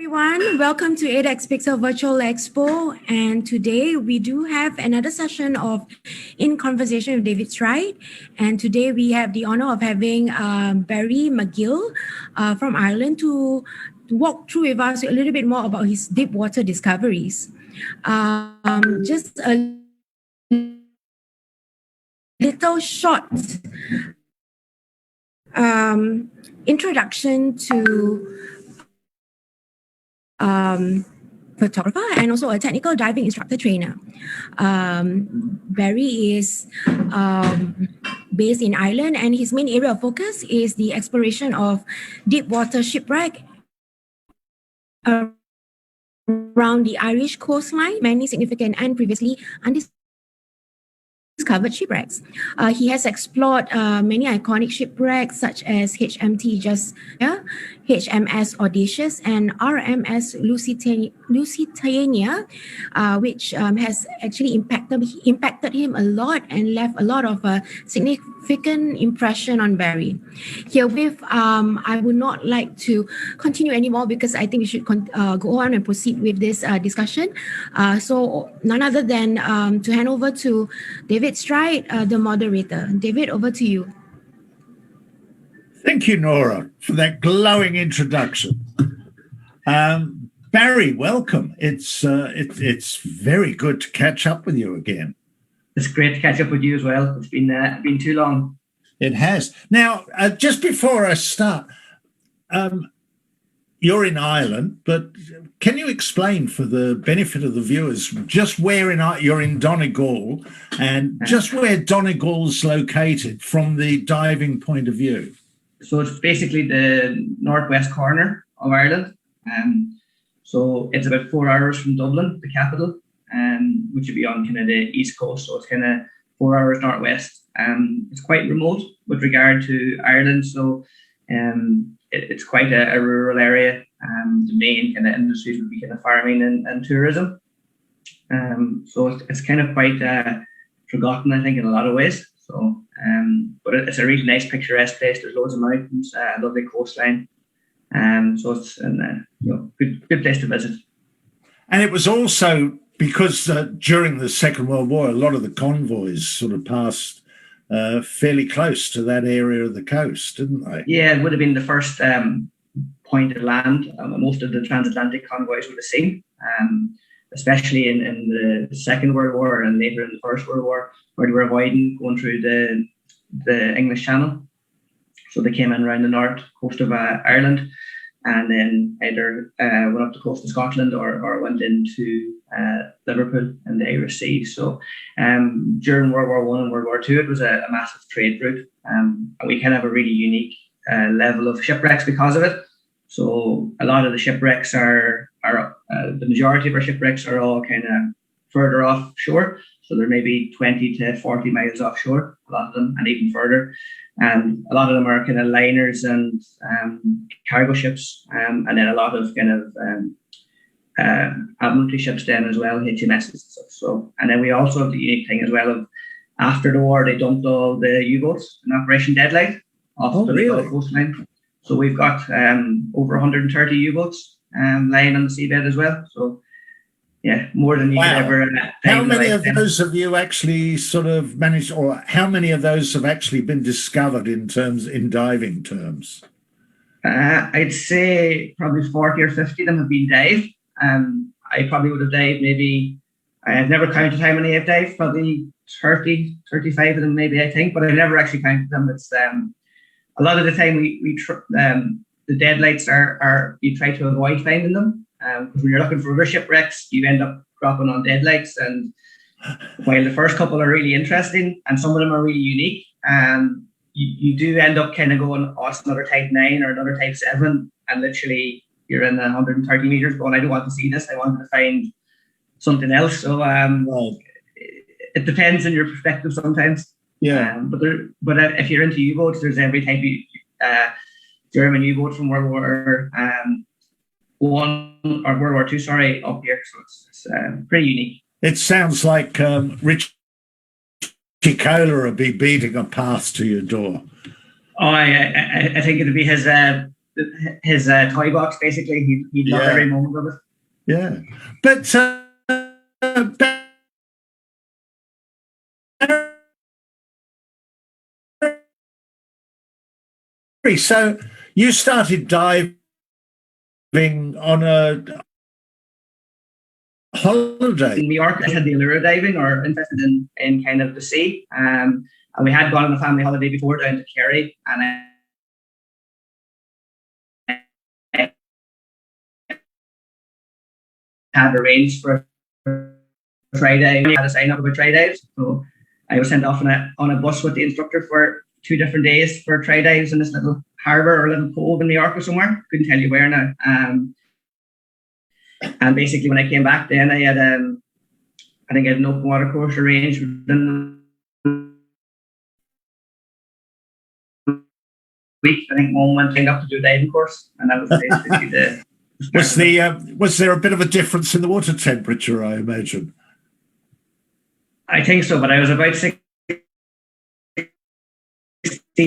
Everyone, welcome to ADEX Pixel Virtual Expo, and today we do have another session of In Conversation with David Stride, and today we have the honor of having Barry McGill from Ireland to walk through with us a little bit more about his deep water discoveries. Just a little short introduction to photographer and also a technical diving instructor trainer. Barry is based in Ireland, and his main area of focus is the exploration of deep water shipwreck around the Irish coastline, many significant and previously undiscovered shipwrecks. He has explored many iconic shipwrecks such as HMT Just HMS Audacious and RMS Lusitania, which has actually impacted him a lot and left a lot of significant impression on Barry. Herewith, I would not like to continue anymore because I think we should go on and proceed with this discussion. So none other than to hand over to David Stride, the moderator. David, over to you. Thank you, Nora, for that glowing introduction. Barry, welcome. It's very good to catch up with you again. It's great to catch up with you as well. It's been too long. It has. Now, just before I start, you're in Ireland, but can you explain for the benefit of the viewers just where you're in Donegal and just where Donegal's located from the diving point of view? So it's basically the northwest corner of Ireland. So it's about 4 hours from Dublin, the capital, which would be on kind of the east coast. So it's kind of 4 hours northwest. It's quite remote with regard to Ireland. So it's quite a rural area. The main kind of industries would be kind of farming and tourism. So it's kind of quite forgotten, I think, in a lot of ways. So, but it's a really nice, picturesque place. There's loads of mountains, lovely coastline. So it's a good place to visit. And it was also because during the Second World War, a lot of the convoys sort of passed fairly close to that area of the coast, didn't they? Yeah, it would have been the first point of land. Most of the transatlantic convoys would have seen, especially in the Second World War and later in the First World War, where they were avoiding going through the English Channel. So they came in around the north coast of Ireland, and then either went up the coast of Scotland or went into Liverpool and the Irish Sea. So during World War I and World War II, it was a massive trade route, and we kind of have a really unique level of shipwrecks because of it. So a lot of the shipwrecks are the majority of our shipwrecks are all kind of further offshore. So they're maybe 20 to 40 miles offshore, a lot of them, and even further. And a lot of them are kind of liners and cargo ships, and then a lot of kind of admiralty ships then as well, HMSs and stuff. So, and then we also have the unique thing as well of after the war, they dumped all the U-boats in Operation Deadlight off the coastline. So we've got over 130 U-boats lying on the seabed as well. So yeah, more than you could ever. How many of those have you actually sort of managed, or how many of those have actually been discovered in diving terms? I'd say probably 40 or 50 of them have been dived. I probably would have dived maybe, I've never counted how many I've dived, probably 30, 35 of them maybe, I think, but I never actually counted them. It's a lot of the time the deadlights are you try to avoid finding them. Because when you're looking for other shipwrecks, you end up dropping on deadlights. And while the first couple are really interesting and some of them are really unique, you do end up kind of going, oh, it's another type 9 or another type 7. And literally you're in 130 meters going, I don't want to see this. I want to find something else. So it depends on your perspective sometimes. Yeah. But if you're into U-boats, there's every type of German U-boat from World War One or World War II, up here. So it's pretty unique. It sounds like Richie Kohler will be beating a path to your door. Oh, I think it'll be his his toy box, basically. He'd love every moment of it. Yeah. But so you started diving on a holiday. In New York, I had the allure of diving, or interested in kind of the sea. And we had gone on a family holiday before down to Kerry, and I had arranged for a try dive. I had to sign up about try dives. So I was sent off on a bus with the instructor for 2 different days for try dives in this little harbour or little cove in New York or somewhere. Couldn't tell you where now. And basically, when I came back, then I had I think I had an open water course arranged within the week. I think Mum went up to do a diving course, and that was basically the. Was there a bit of a difference in the water temperature, I imagine? I think so, but I was about 16,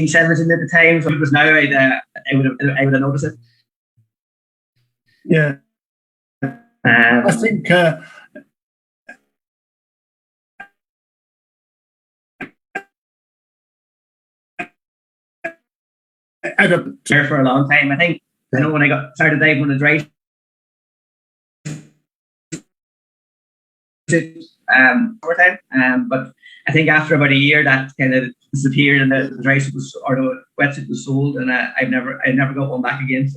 17 at the time, so it was now I would have noticed it. Yeah. I think there for a long time. I think I know when I got started diving on the dry over time, but I think after about a year that kind of disappeared, and the dry suit was, or the wetsuit was sold, and I never got one back again.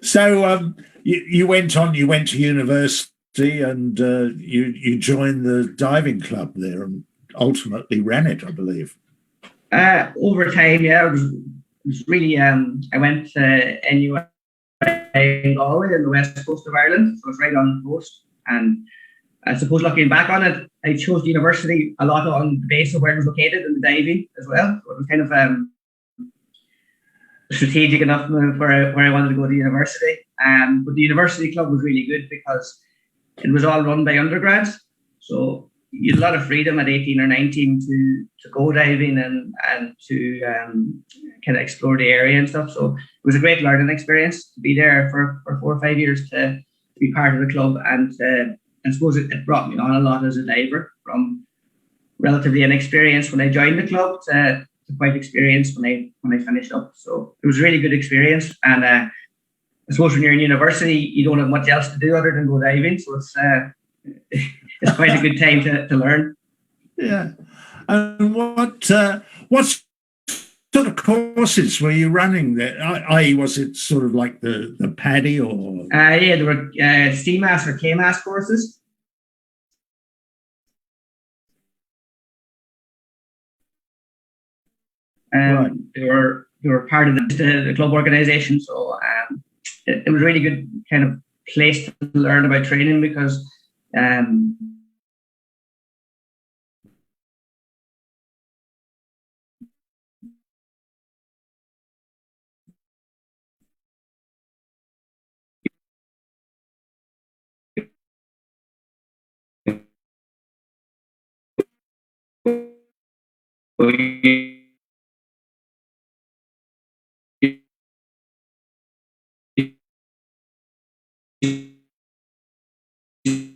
So you went to university, and you joined the diving club there, and ultimately ran it, I believe. Over time, yeah, it was really. I went to NUI in Galway in the west coast of Ireland, so it's right on the coast. And I suppose looking back on it, I chose the university a lot on the basis of where it was located and the diving as well. So it was kind of strategic enough where I wanted to go to university. But the university club was really good because it was all run by undergrads. So you had a lot of freedom at 18 or 19 to go diving and to kind of explore the area and stuff. So it was a great learning experience to be there for 4 or 5 years to be part of the club. And I suppose it brought me on a lot as a diver, from relatively inexperienced when I joined the club to quite experienced when I finished up. So it was a really good experience. And I suppose when you're in university, you don't have much else to do other than go diving. So it's quite a good time to learn. Yeah. And what sort of courses were you running there? I.e., was it sort of like the PADI or? Yeah, there were CMAS or KMAS courses. Right. They were part of the club organisation, so it was a really good kind of place to learn about training because.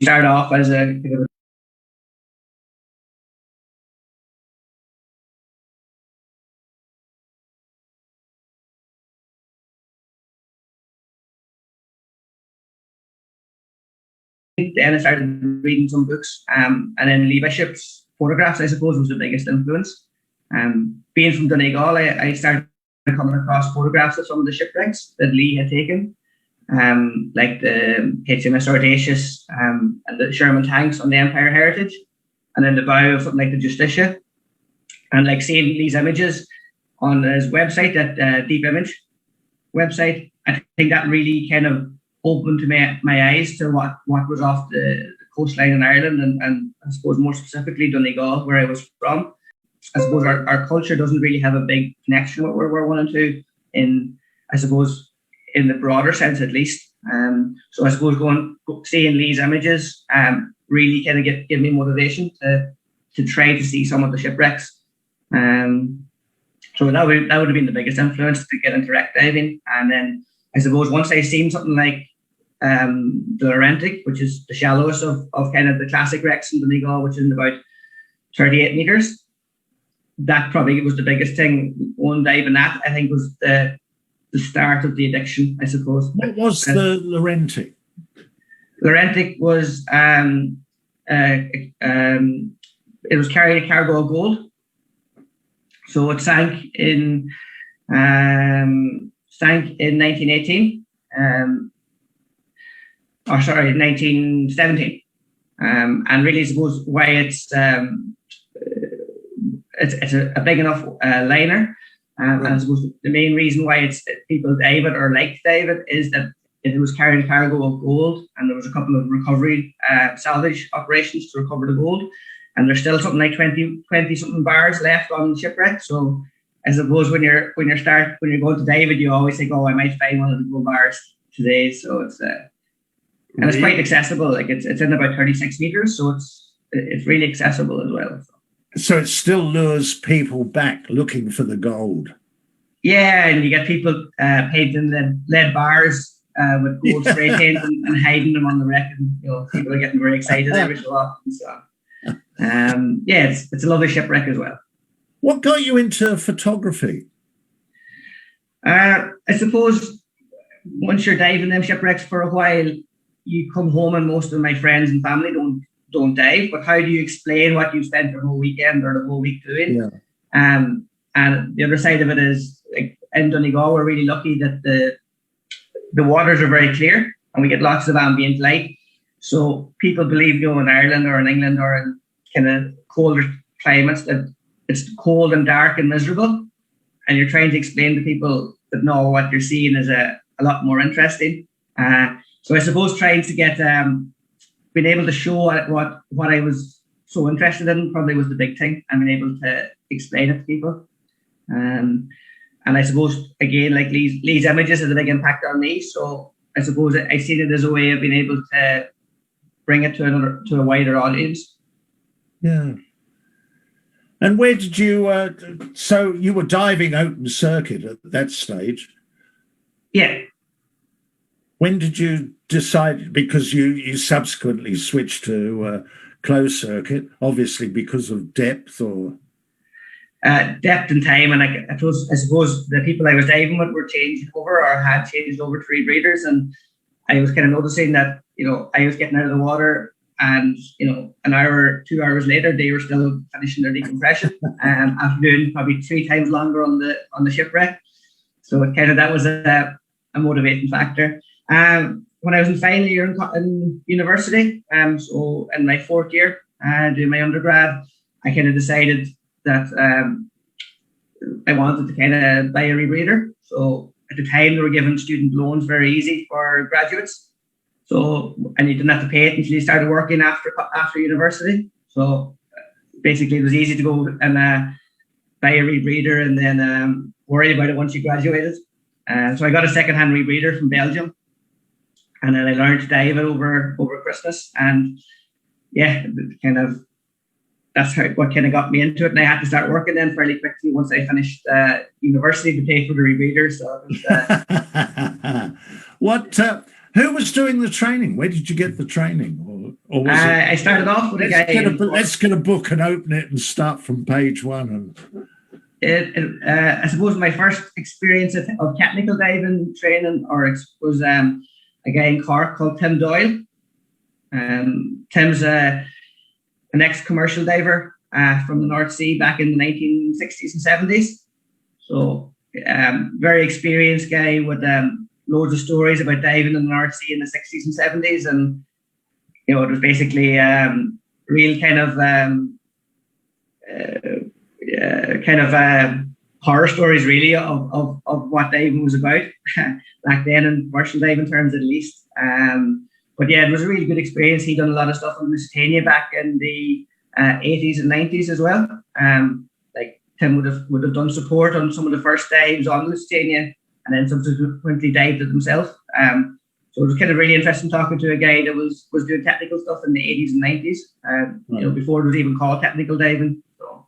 Start off as a then I started reading some books, and then Lee Bishop's photographs, I suppose, was the biggest influence. Being from Donegal, I started coming across photographs of some of the shipwrecks that Lee had taken, like the HMS Audacious and the Sherman tanks on the Empire Heritage, and then the bow of something like the Justitia, and like seeing Lee's images on his website, that Deep Image website. I think that really kind of opened my eyes to what was off the coastline in Ireland, and I suppose more specifically Donegal, where I was from. I suppose our culture doesn't really have a big connection with where we're wanting to, I suppose, in the broader sense at least. So I suppose seeing Lee's images really kind of give me motivation to try to see some of the shipwrecks. So that would have been the biggest influence to get into wreck diving. And then I suppose once I seen something like the Laurentic, which is the shallowest of kind of the classic wrecks in Donegal, which is about 38 meters, that probably was the biggest thing. One dive in that, I think, was the start of the addiction, I suppose. What was the Laurentic? Laurentic was it was carrying a cargo of gold. So it sank in 1918, 1917, and really, I suppose why it's a big enough liner, and I suppose the main reason why people dive it or like dive it is that it was carrying a cargo of gold, and there was a couple of recovery salvage operations to recover the gold. And there's still something like 20 something bars left on the shipwreck. So I suppose when you're going to dive it, you always think, oh, I might find one of the gold bars today. So it's and it's quite accessible. Like it's in about 36 meters, so it's really accessible as well. So it still lures people back looking for the gold. Yeah, and you get people painting lead bars with gold spray paint and hiding them on the wreck, and people are getting very excited every so often. So. It's a lovely shipwreck as well. What got you into photography? I suppose once you're diving them shipwrecks for a while, you come home and most of my friends and family don't dive. But how do you explain what you spent the whole weekend or the whole week doing? Yeah. And the other side of it is, like in Donegal, we're really lucky that the waters are very clear and we get lots of ambient light. So people believe, in Ireland or in England or in kind of colder climates that it's cold and dark and miserable, and you're trying to explain to people that no, what you're seeing is a lot more interesting. So I suppose trying to get being able to show what I was so interested in probably was the big thing, and being able to explain it to people. And I suppose again, like Lee's images has a big impact on me. So I suppose I see it as a way of being able to bring it to a wider audience. Yeah. And where did you, so you were diving open circuit at that stage? Yeah. When did you decide, because you subsequently switched to closed circuit, obviously because of depth or? Depth and time, and I suppose the people I was diving with were changed over or had changed over to rebreathers, and I was kind of noticing that, I was getting out of the water and, an hour, 2 hours later, they were still finishing their decompression after doing probably 3 times longer on the shipwreck. So that was a motivating factor. When I was in final year in university, so in my 4th year doing my undergrad, I kind of decided that I wanted to kind of buy a rebreather. So at the time, they were giving student loans very easy for graduates. So, and you didn't have to pay it until you started working after university. So basically, it was easy to go and buy a rebreather and then worry about it once you graduated. So I got a second-hand rebreather from Belgium, and then I learned to dive it over Christmas. And yeah, that's what kind of got me into it. And I had to start working then fairly quickly once I finished university to pay for the rebreather. So it was, who was doing the training? Where did you get the training? Or was it, I started off with a guy. Let's get a book and open it and start from page 1. I suppose my first experience of technical diving training was a guy in Cork called Tim Doyle. Tim's an ex-commercial diver from the North Sea back in the 1960s and 70s. So very experienced guy with loads of stories about diving in the North Sea in the 60s and 70s. And, it was basically real kind of horror stories really of what diving was about back then, in commercial diving terms at least. But yeah, it was a really good experience. He'd done a lot of stuff on Lusitania back in the 80s and 90s as well. Like Tim would have done support on some of the first dives on Lusitania, and then subsequently dived it himself. So it was kind of really interesting talking to a guy that was doing technical stuff in the 80s and 90s, before it was even called technical diving. So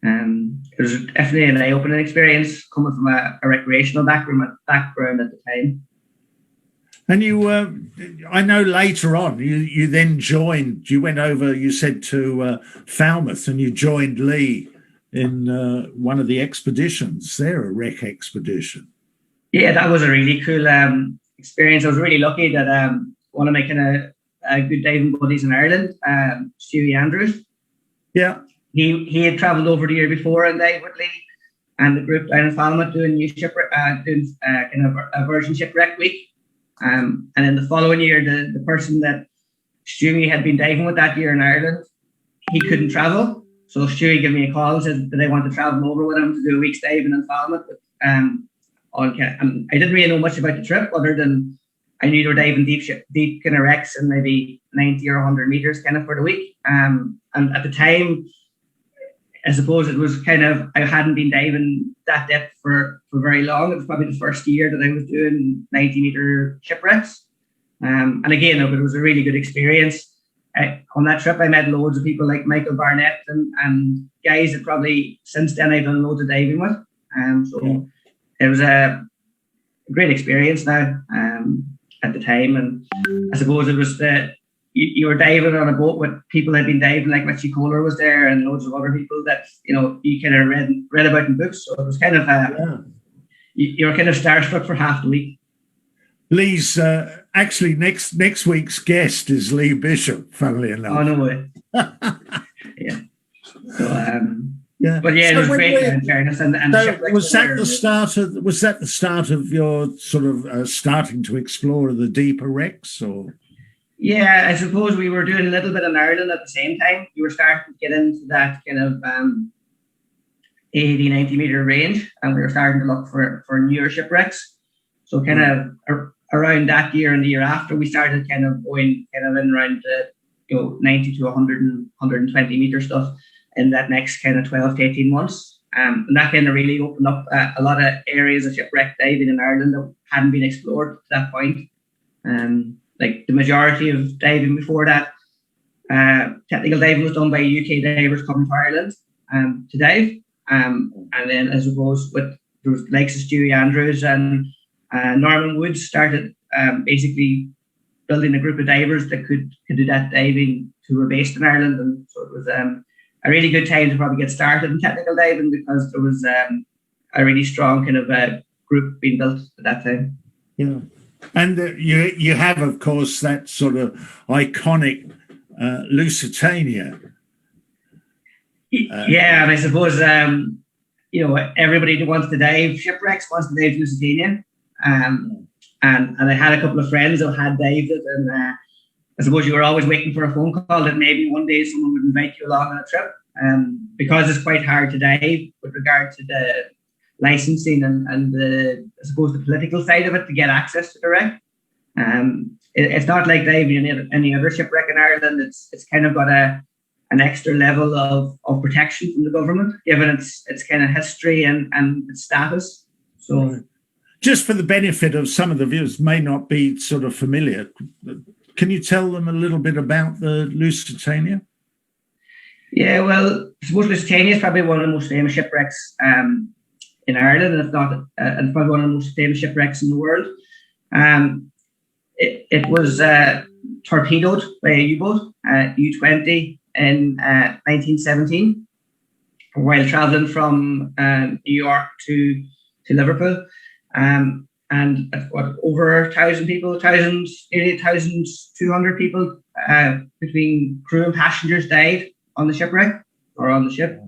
It was definitely an eye-opening experience coming from a recreational background at the time. And you, I know later on, you then joined, you went over, you said, to Falmouth, and you joined Lee in one of the expeditions there, a wreck expedition. Yeah, that was a really cool experience. I was really lucky that one of my kind of good diving buddies in Ireland, Stewie Andrews, he had travelled over the year before and dived with Lee and the group down in Falmouth doing kind of a Virgin Shipwreck Week. And then the following year, the person that Stewie had been diving with that year in Ireland, he couldn't travel. So Stewie gave me a call and said that I want to travel over with him to do a week's diving in Falmouth. I didn't really know much about the trip other than I knew they were diving deep kind of wrecks and maybe 90 or 100 meters kind of for the week. And at the time, I suppose it was kind of, I hadn't been diving that depth for very long. It was probably the first year that I was doing 90-meter shipwrecks. And again, it was a really good experience. On that trip, I met loads of people like Michael Barnett and guys that probably since then I've done loads of diving with. So it was a great experience now at the time. And I suppose it was you were diving on a boat with people that had been diving, like Richie Kohler was there and loads of other people that, you kind of read about in books. So it was kind of, you were kind of starstruck for half the week. Lee's, actually next week's guest is Lee Bishop, funnily enough. Oh, no way. Yeah. So, but yeah, it was great in fairness. And so was that the start of your sort of starting to explore the deeper wrecks, or? Yeah, I suppose we were doing a little bit in Ireland at the same time. We were starting to get into that kind of 80, 90 meter range, and we were starting to look for newer shipwrecks. So kind of around that year and the year after, we started kind of going kind of in around the 90 to 100 and 120 meter stuff in that next kind of 12 to 18 months. And that kind of really opened up a lot of areas of shipwreck diving in Ireland that hadn't been explored to that point. Like the majority of diving before that, technical diving was done by UK divers coming to Ireland to dive. And then I suppose there was likes of Stewie Andrews and Norman Woods started basically building a group of divers that could do that diving who were based in Ireland. And so it was a really good time to probably get started in technical diving because there was a really strong kind of group being built at that time. Yeah. And you have, of course, that sort of iconic Lusitania. Yeah, and I suppose, everybody who wants to dive shipwrecks wants to dive Lusitania. And I had a couple of friends who had dived it, and I suppose you were always waiting for a phone call that maybe one day someone would invite you along on a trip. Because it's quite hard to dive with regard to the licensing and the, I suppose, the political side of it to get access to the wreck. It's not like diving in any other shipwreck in Ireland. It's kind of got an extra level of protection from the government, given its kind of history and its status. So, just for the benefit of some of the viewers may not be sort of familiar, can you tell them a little bit about the Lusitania? Yeah, well, I suppose Lusitania is probably one of the most famous shipwrecks in Ireland, and if not, it's probably one of the most famous shipwrecks in the world. It was torpedoed by a U-boat, U-20, in 1917, while travelling from New York to Liverpool. And over 1,000 people, nearly 1,200 people between crew and passengers died on the shipwreck or on the ship.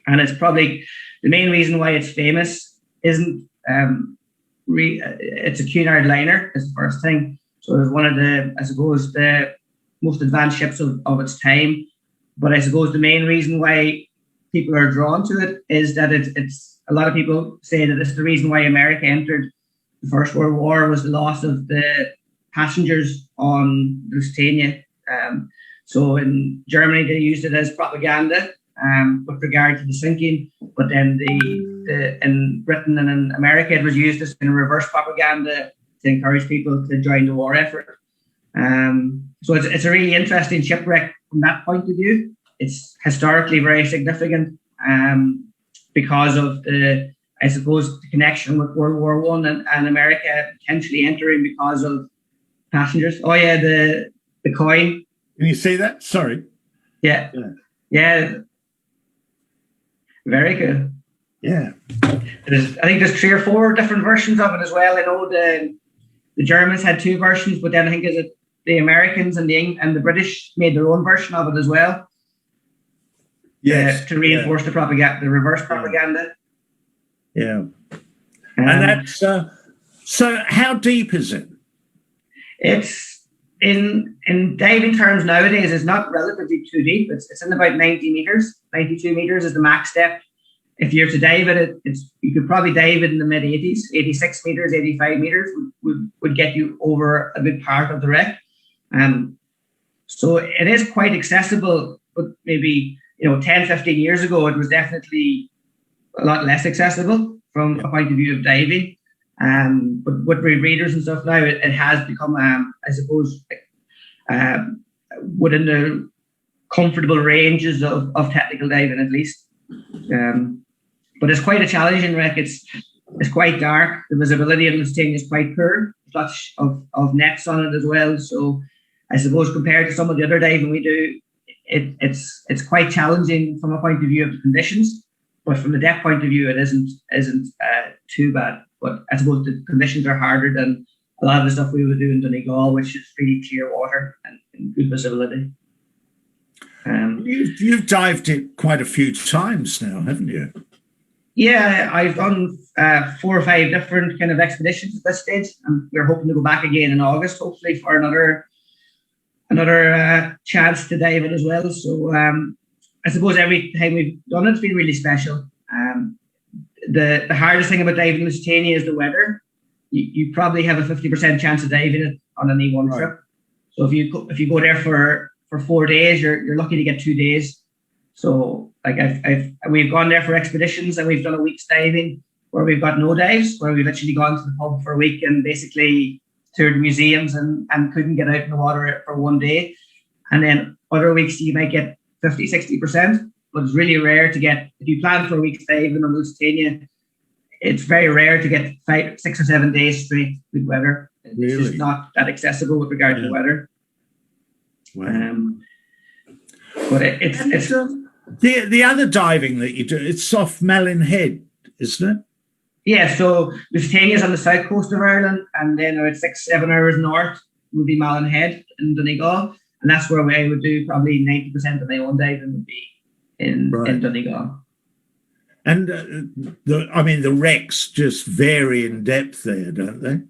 And it's probably the main reason why it's famous isn't it's a Cunard liner is the first thing. So it was one of the, I suppose, the most advanced ships of its time. But I suppose the main reason why people are drawn to it is that it's a lot of people say that it's the reason why America entered the First World War was the loss of the passengers on Lusitania. So in Germany, they used it as propaganda with regard to the sinking, but then in Britain and in America, it was used as in reverse propaganda to encourage people to join the war effort. So it's a really interesting shipwreck from that point of view. It's historically very significant, because of the, I suppose, the connection with World War One and America potentially entering because of passengers. Oh yeah, the coin. Can you see that? Sorry. Yeah. Very good. Yeah. I think there's 3 or 4 different versions of it as well. I know the Germans had 2 versions, but then I think the Americans and the British made their own version of it as well. Yes. To reinforce the propaganda, the reverse propaganda. Yeah. And that's so. How deep is it? It's in diving terms nowadays. It's not relatively too deep. It's in about 90 meters. 92 meters is the max depth. If you're to dive it, you could probably dive it in the mid 80s. 86 meters, 85 meters would get you over a good part of the wreck. So it is quite accessible, but maybe 10, 15 years ago, it was definitely a lot less accessible from a point of view of diving. But with readers and stuff now, it has become, I suppose, within the comfortable ranges of technical diving at least. But it's quite a challenging wreck. It's quite dark. The visibility on this thing is quite poor. There's lots of nets on it as well. So I suppose compared to some of the other diving we do, it's quite challenging from a point of view of the conditions. But from the depth point of view, it isn't too bad. But I suppose the conditions are harder than a lot of the stuff we would do in Donegal, which is really clear water and good visibility. You've dived it quite a few times now, haven't you? Yeah, I've done 4 or 5 different kind of expeditions at this stage, and we're hoping to go back again in August, hopefully for another chance to dive it as well. So I suppose every time we've done it's been really special. The hardest thing about diving in Lusitania is the weather. You probably have a 50% chance of diving it on an E1 trip. So if you go there for 4 days, you're lucky to get 2 days. So like we've gone there for expeditions and we've done a week's diving where we've got no dives, where we've actually gone to the pub for a week and basically toured museums and couldn't get out in the water for 1 day. And then other weeks you might get 50, 60%, but it's really rare to get, if you plan for a week's diving on Lusitania, it's very rare to get 5, 6 or 7 days straight good weather. It's just not that accessible with regard to weather. Wow. But it's the other diving that you do, it's off Malin Head, isn't it? Yeah, so Lusitania is on the south coast of Ireland, and then about 6-7 hours north would be Malin Head in Donegal, and that's where I would do probably 90% of my own diving would be in Donegal. And the wrecks just vary in depth there, don't they?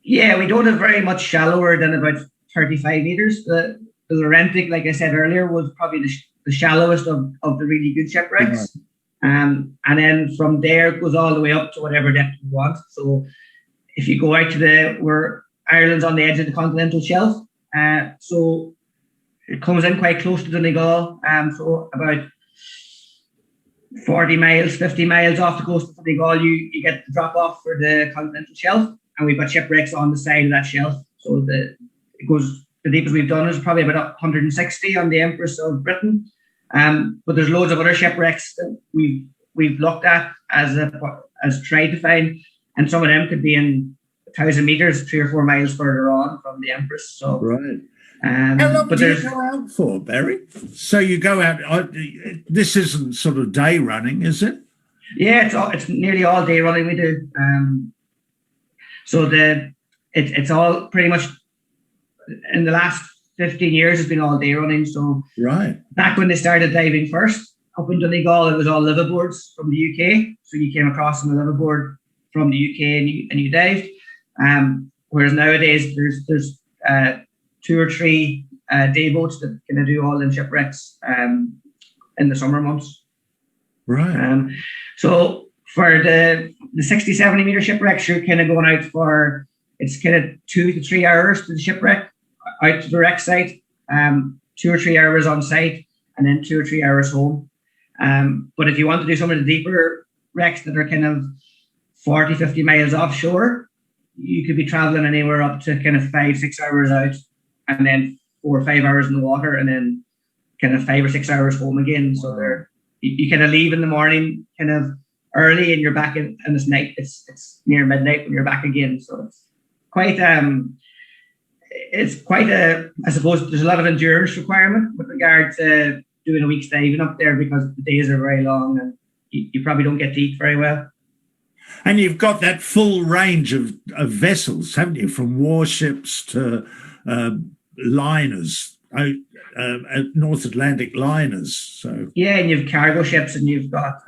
Yeah, we don't have very much shallower than about 35 meters. The Laurentic, like I said earlier, was probably the shallowest of the really good shipwrecks. Right. And then from there it goes all the way up to whatever depth you want. So if you go out to where Ireland's on the edge of the continental shelf, so it comes in quite close to Donegal, so about 40 miles, 50 miles off the coast of Donegal, you get the drop off for the continental shelf, and we've got shipwrecks on the side of that shelf. So the deepest we've done is probably about 160 on the Empress of Britain. But there's loads of other shipwrecks that we've looked at as tried to find, and some of them could be in 1,000 meters, 3 or 4 miles further on from the Empress. So right. How long do you go out for, Barry? So you go out. This isn't sort of day running, is it? Yeah, it's nearly all day running we do. So it's all pretty much in the last 15 years has been all day running. So right back when they started diving first up in Donegal, it was all liveaboards from the UK. So you came across on a liveaboard from the UK and you dived. Whereas nowadays there's 2 or 3 day boats that kind of do all in shipwrecks in the summer months. Right. So for the 60, 70 meter shipwrecks, you're kind of going out for, it's kind of 2 to 3 hours to the shipwreck, out to the wreck site, 2 or 3 hours on site, and then 2 or 3 hours home. But if you want to do some of the deeper wrecks that are kind of 40, 50 miles offshore, you could be traveling anywhere up to kind of 5, 6 hours out, and then 4 or 5 hours in the water, and then kind of 5 or 6 hours home again. So you kind of leave in the morning, kind of early, and you're back in, and it's night. It's near midnight when you're back again. So it's quite a, I suppose there's a lot of endurance requirement with regard to doing a week's diving up there, because the days are very long and you probably don't get to eat very well. And you've got that full range of vessels, haven't you? From warships to liners, North Atlantic liners. So yeah, and you've cargo ships, and you've got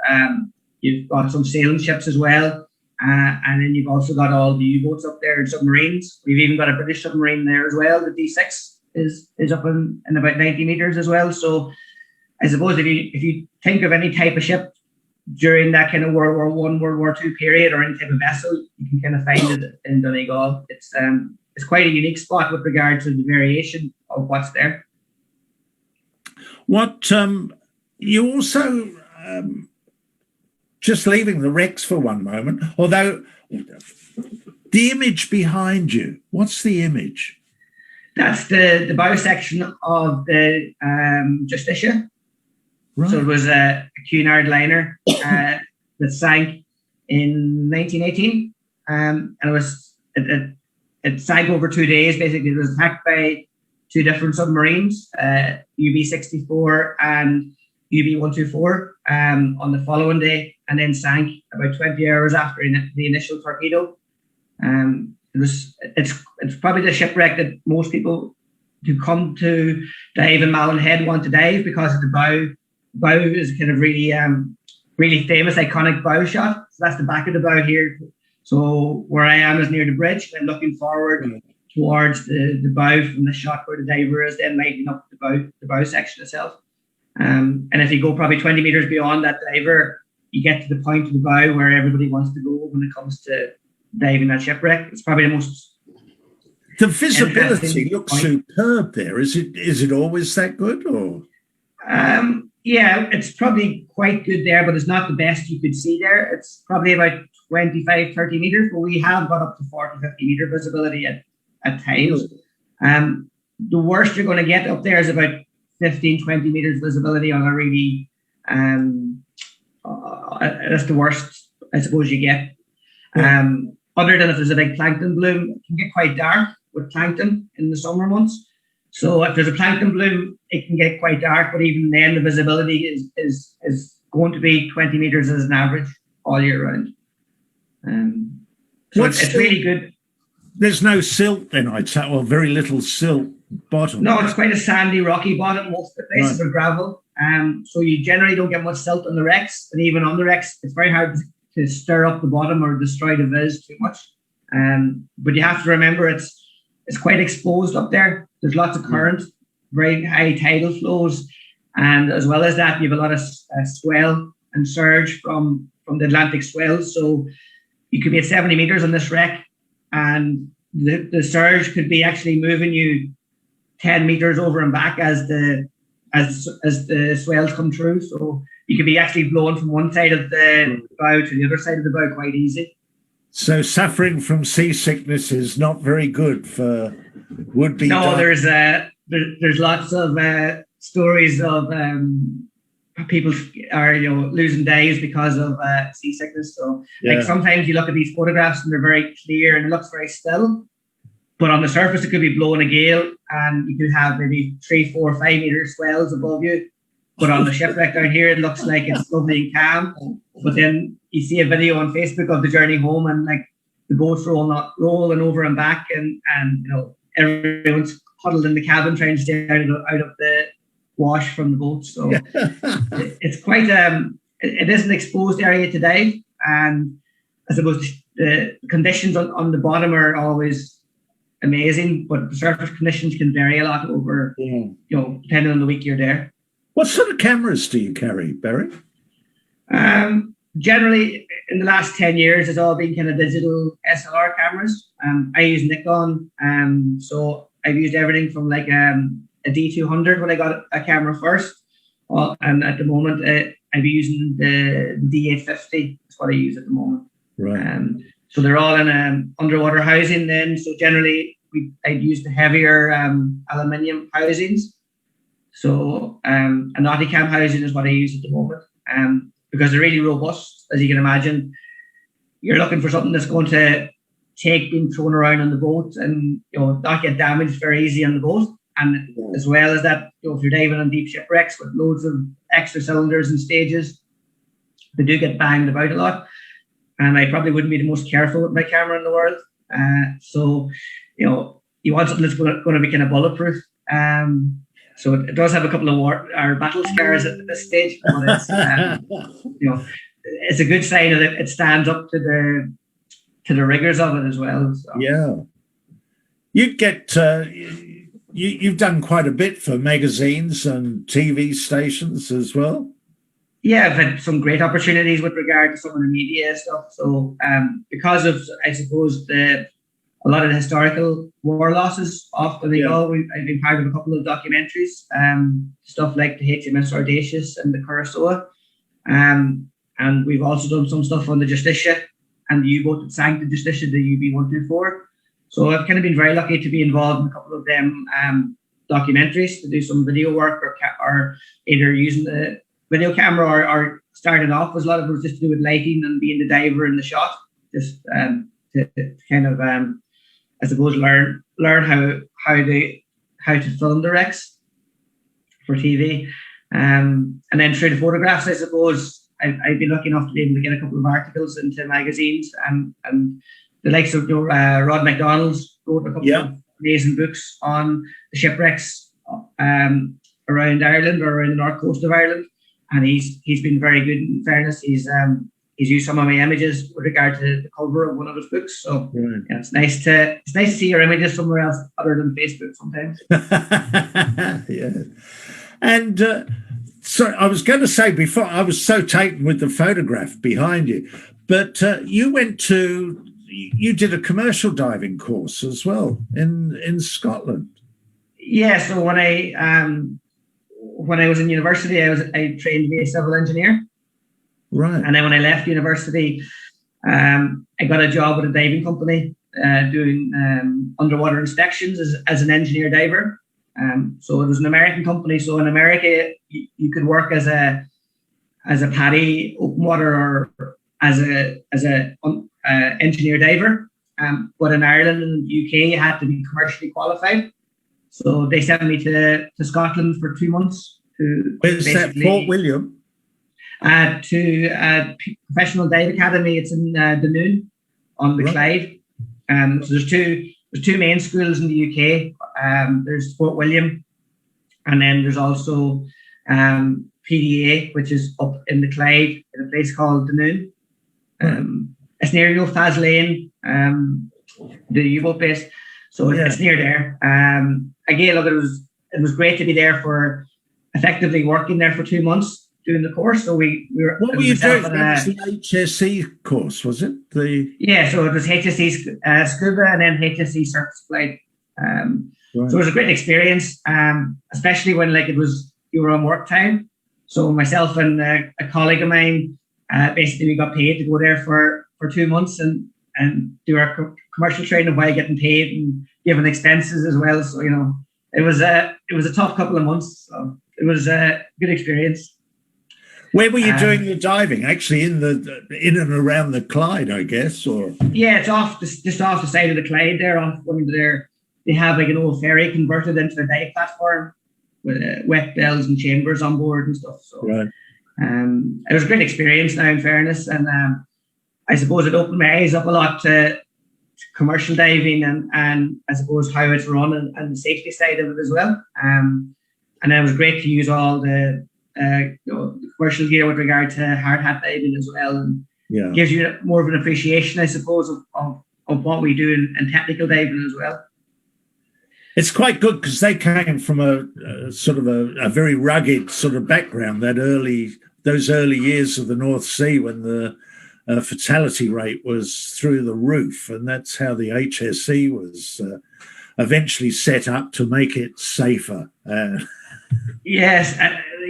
some sailing ships as well, and then you've also got all the U-boats up there and submarines. We've even got a British submarine there as well. The D6 is up in about 90 meters as well. So I suppose if you think of any type of ship during that kind of World War I, World War II period, or any type of vessel, you can kind of find it in Donegal. It's quite a unique spot with regard to the variation of what's there. What you also, just leaving the wrecks for one moment, although the image behind you, what's the image? That's the bow section of the Justitia. Right. So it was a Cunard liner that sank in 1918, and it sank over 2 days. Basically, it was attacked by two different submarines, UB-64 and UB-124, on the following day, and then sank about 20 hours after the initial torpedo. It's probably the shipwreck that most people who come to dive in Malin Head want to dive, because of the bow. Bow is kind of really really famous, iconic bow shot. So that's the back of the bow here. So where I am is near the bridge. I'm looking forward towards the bow from the shot where the diver is then lighting up the bow section itself. And if you go probably 20 meters beyond that diver, you get to the point of the bow where everybody wants to go when it comes to diving that shipwreck. It's probably the most. The visibility looks superb there. Is it always that good, or? Yeah, it's probably quite good there, but it's not the best you could see there. It's probably about 25, 30 meters, but we have got up to 40, 50 meter visibility at times. The worst you're going to get up there is about 15, 20 meters visibility on a really, that's the worst, I suppose, you get. Other than if there's a big plankton bloom, it can get quite dark with plankton in the summer months. So if there's a plankton bloom, it can get quite dark, but even then the visibility is going to be 20 meters as an average all year round. So it's really good. There's no silt then, I'd say, or very little silt bottom. No, it's quite a sandy, rocky bottom. Most of the places are gravel. So you generally don't get much silt on the wrecks, and even on the wrecks, it's very hard to stir up the bottom or destroy the viz too much. But you have to remember it's quite exposed up there. There's lots of current, very high tidal flows, and as well as that, you have a lot of swell and surge from the Atlantic swells. So you could be at 70 meters on this wreck, and the surge could be actually moving you 10 meters over and back as the swells come through. So you could be actually blown from one side of the bow to the other side of the bow quite easy. So suffering from seasickness is not very good for would-be. No, there's lots of stories of people are losing days because of seasickness. So like sometimes you look at these photographs and they're very clear and it looks very still, but on the surface it could be blowing a gale and you could have maybe 3, 4, 5 meter swells above you. But on the shipwreck down here, it looks like it's lovely and calm. But then you see a video on Facebook of the journey home, and like the boat's rolling over and back, and everyone's huddled in the cabin trying to stay out of the wash from the boat. So it's quite it is an exposed area to dive, and I suppose the conditions on the bottom are always amazing, but the surface conditions can vary a lot over depending on the week you're there. What sort of cameras do you carry, Barry? Generally, in the last 10 years, it's all been kind of digital SLR cameras. I use Nikon, so I've used everything from like a D200 when I got a camera first, and at the moment I've been using the D850. That's what I use at the moment. Right. So they're all in underwater housing then. So generally, I'd use the heavier aluminium housings. So a Nauticam housing is what I use at the moment. because they're really robust, as you can imagine. You're looking for something that's going to take being thrown around on the boat and not get damaged very easy on the boat. And as well as that, if you're diving on deep shipwrecks with loads of extra cylinders and stages, they do get banged about a lot. And I probably wouldn't be the most careful with my camera in the world. So you want something that's going to be kind of bulletproof. So it does have a couple of battle scars at this stage, but it's it's a good sign that it stands up to the rigors of it as well. So. Yeah, you get you've done quite a bit for magazines and TV stations as well. Yeah, I've had some great opportunities with regard to some of the media stuff. So because of, I suppose, a lot of the historical war losses off the McGill, I've been part of a couple of documentaries, stuff like the HMS Audacious and the Curacao. And we've also done some stuff on the Justitia and the U-boat that sank the Justitia, the UB-124. So I've kind of been very lucky to be involved in a couple of them documentaries, to do some video work or either using the video camera or starting off as a lot of it was just to do with lighting and being the diver in the shot, just to kind of I suppose learn how to film the wrecks for TV, and then through the photographs, I suppose I've been lucky enough to be able to get a couple of articles into magazines, and the likes of Rod MacDonald's wrote a couple of amazing books on the shipwrecks around Ireland or around the north coast of Ireland. And he's been very good. In fairness, he's used some of my images with regard to the cover of one of his books. So it's nice to see your images somewhere else other than Facebook sometimes. Yeah, and so I was going to say before, I was so taken with the photograph behind you, but you did a commercial diving course as well in Scotland. Yeah. So when I was in university, I trained to be a civil engineer. Right. And then when I left university, I got a job with a diving company doing underwater inspections as an engineer diver. So it was an American company. So in America, you could work as a PADI open water or as a engineer diver. But in Ireland and the UK, you had to be commercially qualified. So they sent me to Scotland for 2 months. Where's that, Fort William? To a professional dive academy. It's in Dunoon on the Clyde. So there's two main schools in the UK. There's Fort William, and then there's also PDA, which is up in the Clyde in a place called Dunoon. It's near Faslane, the U-boat base. So it's near there. Again, look, it was great to be there for effectively working there for 2 months doing the course. So we were. What were you doing? It was the HSE course, was it? So it was HSE scuba and then HSE surface flight. So it was a great experience, especially when you were on work time. So myself and a colleague of mine, basically we got paid to go there for 2 months and do our commercial training while getting paid and given expenses as well. So it was a tough couple of months. So it was a good experience. Where were you doing the diving? Actually, in and around the Clyde, I guess, or it's just off the side of the Clyde there. Off one of their, they have like an old ferry converted into a dive platform with wet bells and chambers on board and stuff. So it was a great experience. Now, in fairness, and I suppose it opened my eyes up a lot to commercial diving and I suppose how it's run and the safety side of it as well. And it was great to use all the commercial gear with regard to hard hat diving as well, and gives you more of an appreciation, I suppose, of what we do in technical diving as well. It's quite good because they came from a sort of a very rugged sort of background. Those early years of the North Sea when the fatality rate was through the roof, and that's how the HSE was eventually set up to make it safer. Yes,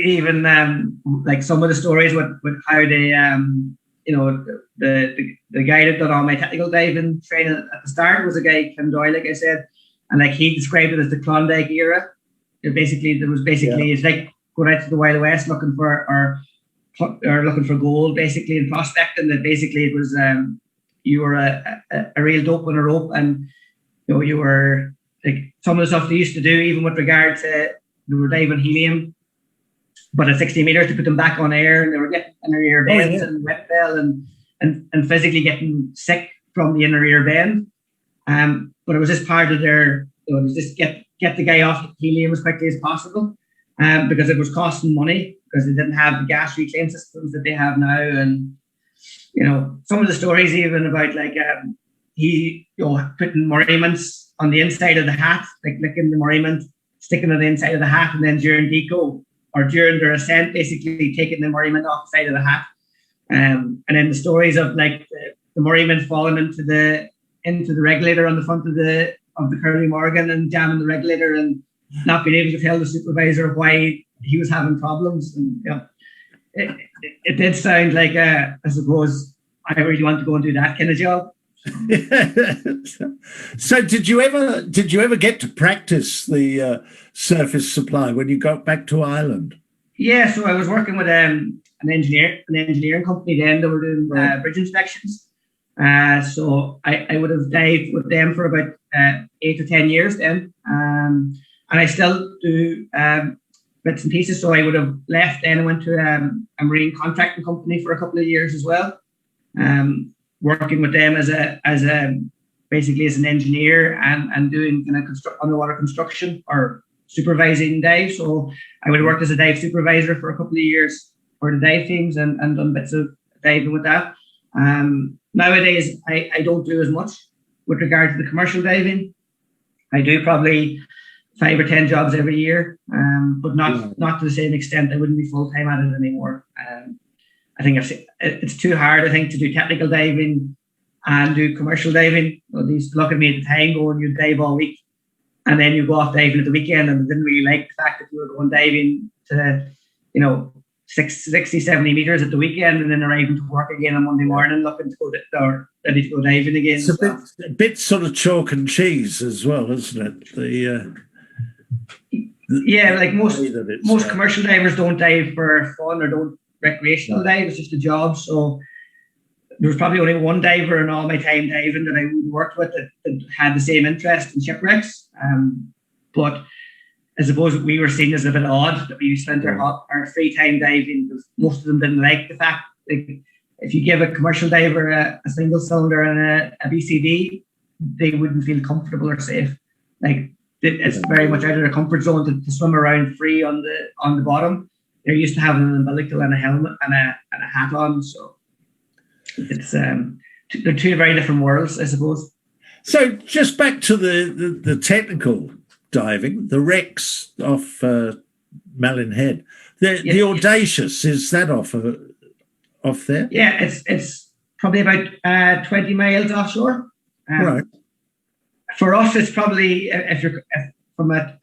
even like some of the stories with how they, the guy that done all my technical diving training at the start was a guy, Kim Doyle, like I said, and like he described it as the Klondike era. It's like going out to the Wild West looking for, or or looking for gold, basically, and prospecting. That basically it was you were a real dope on a rope, and you were like some of the stuff they used to do, even with regard to they were diving helium, but at 60 meters to put them back on air, and they were getting inner ear bends and wet bell and physically getting sick from the inner ear bend. But it was just part of their, it was just get the guy off helium as quickly as possible, because it was costing money because they didn't have the gas reclaim systems that they have now. And some of the stories even about like he putting merriments on the inside of the hat, like licking the merriment, sticking on the inside of the hat, and then during deco or during their ascent, basically taking the merriment off the side of the hat. And then the stories of like the merriment falling into the regulator on the front of the Curly Morgan and jamming the regulator and not being able to tell the supervisor why he was having problems. And it did sound like I suppose I really want to go and do that kind of job. So did you ever get to practice the surface supply when you got back to Ireland? Yeah, so I was working with an engineering company then that were doing bridge inspections. So I would have dived with them for about 8 or 10 years then, and I still do bits and pieces. So I would have left then and went to a marine contracting company for a couple of years as well, working with them as basically as an engineer and doing kind of underwater construction or supervising dives. So I would have worked as a dive supervisor for a couple of years for the dive teams and done bits of diving with that. Nowadays, I don't do as much with regard to the commercial diving. I do probably 5 or 10 jobs every year, but not to the same extent. I wouldn't be full time at it anymore. I think it's too hard, I think, to do technical diving and do commercial diving. They used to look at me at the time going, you dive all week, and then you go off diving at the weekend, and they didn't really like the fact that you were going diving to, 60, 70 meters at the weekend and then arriving to work again on Monday morning looking to go ready to go diving again. It's a bit sort of chalk and cheese as well, isn't it? Yeah, like most commercial divers don't dive for fun or don't recreational dive. It's just a job. So there was probably only one diver in all my time diving that I worked with that had the same interest in shipwrecks. But I suppose we were seen as a bit odd that we spent our free time diving because most of them didn't like the fact that if you give a commercial diver a single cylinder and a BCD, they wouldn't feel comfortable or safe. Like it's very much out of their comfort zone to swim around free on the bottom. They're used to having an umbilical and a helmet and a hat on. So it's they're two very different worlds, I suppose. So just back to the technical diving, the wrecks off Malin Head. The Audacious, is that off there? Yeah, it's probably about 20 miles offshore. Right. For us, it's probably if you're from a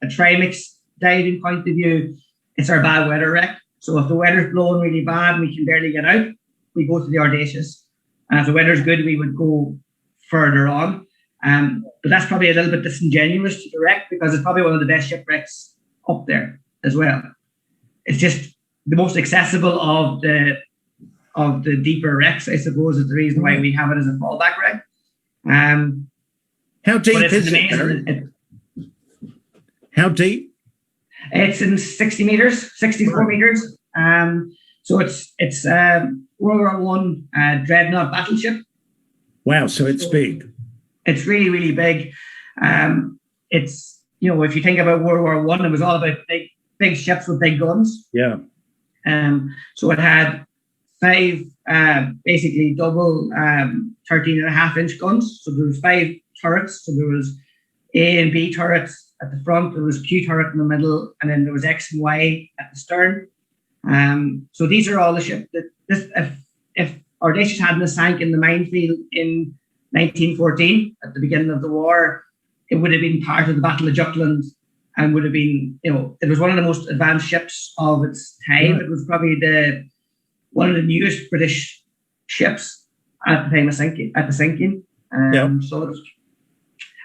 trimix diving point of view, it's our bad weather wreck. So if the weather's blowing really bad and we can barely get out, we go to the Audacious. And if the weather's good, we would go further on. But that's probably a little bit disingenuous to the wreck because it's probably one of the best shipwrecks up there as well. It's just the most accessible of the deeper wrecks, I suppose, is the reason why we have it as a fallback wreck. How deep is it? How deep? It's in 60 meters, 64 meters. So it's World War I dreadnought battleship. Wow, so it's big. It's really, really big. It's, if you think about World War I, it was all about big ships with big guns. Yeah. So it had 5 basically double 13.5-inch guns. So there was 5 turrets. So there was A and B turrets at the front. There was Q turret in the middle, and then there was X and Y at the stern. So these are all the ships that if Audacious hadn't sank in the minefield in 1914 at the beginning of the war, it would have been part of the Battle of Jutland and would have been, it was one of the most advanced ships of its time. Right. It was probably one of the newest British ships at the time of sinking. So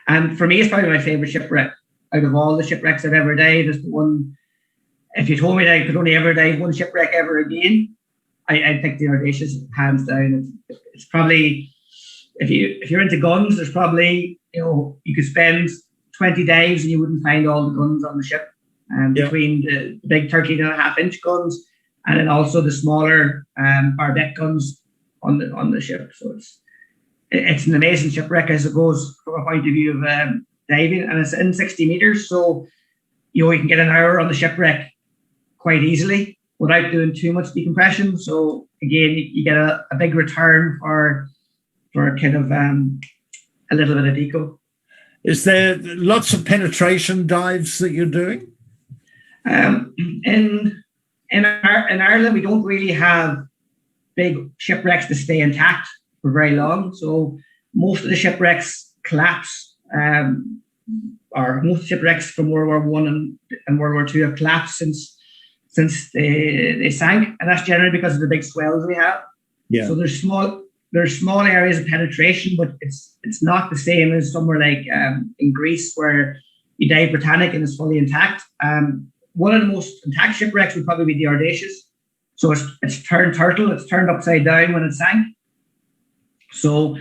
and for me, it's probably my favorite shipwreck out of all the shipwrecks I've ever dived. It's the one. if you told me that I could only ever dive one shipwreck ever again, I'd pick the Audacious hands down. It's probably, if you're into guns, there's probably, you could spend 20 dives and you wouldn't find all the guns on the ship. Between the big 13.5-inch guns and then also the smaller barbette guns on the ship. So it's an amazing shipwreck, I suppose, from a point of view of diving, and it's in 60 meters, so you can get an hour on the shipwreck quite easily without doing too much decompression. So again, you get a big return for kind of a little bit of deco. Is there lots of penetration dives that you're doing? In Ireland, we don't really have big shipwrecks to stay intact for very long. So most of the shipwrecks collapse, or most shipwrecks from World War I and World War II have collapsed since they sank, and that's generally because of the big swells we have. Yeah. So there's small areas of penetration, but it's not the same as somewhere like in Greece where you dive Britannic and it's fully intact. One of the most intact shipwrecks would probably be the Audacious. So it's turned turtle, it's turned upside down when it sank. So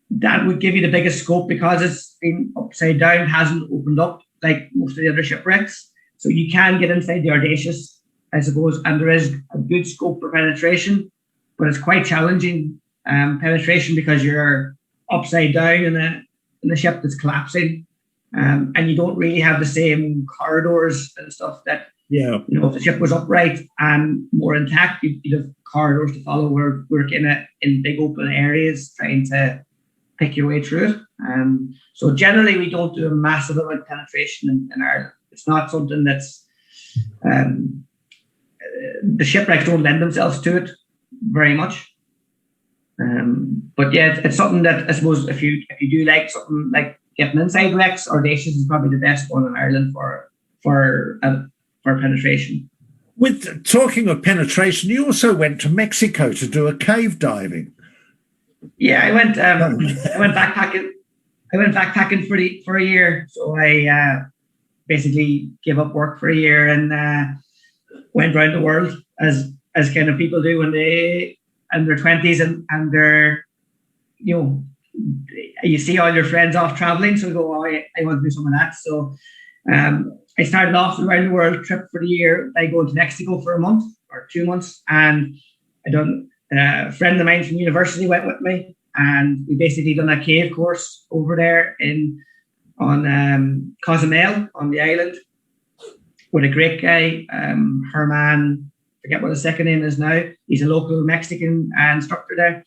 that would give you the biggest scope because it's been upside down, hasn't opened up like most of the other shipwrecks. So you can get inside the Audacious, I suppose, and there is a good scope for penetration, but it's quite challenging penetration because you're upside down in a ship that's collapsing. And you don't really have the same corridors and stuff that, if the ship was upright and more intact, you'd have corridors to follow. We're kind of in big open areas trying to pick your way through it. So generally, we don't do a massive amount of penetration in Ireland. It's not something that's, the shipwrecks don't lend themselves to it very much. But yeah, it's something that I suppose if you do like something like getting inside wrecks, Audacious is probably the best one in Ireland for penetration. With talking of penetration, you also went to Mexico to do a cave diving. Yeah, I went backpacking. I went backpacking for a year. So I basically gave up work for a year and went around the world as kind of people do when they in their 20s and they're, you see all your friends off traveling, so you go, I want to do some of that. So I started off around the world trip for the year. I go to Mexico for a month or 2 months, and a friend of mine from university went with me, and we basically done a cave course over there on Cozumel on the island with a great guy, Herman. Forget what his second name is now. He's a local Mexican instructor there.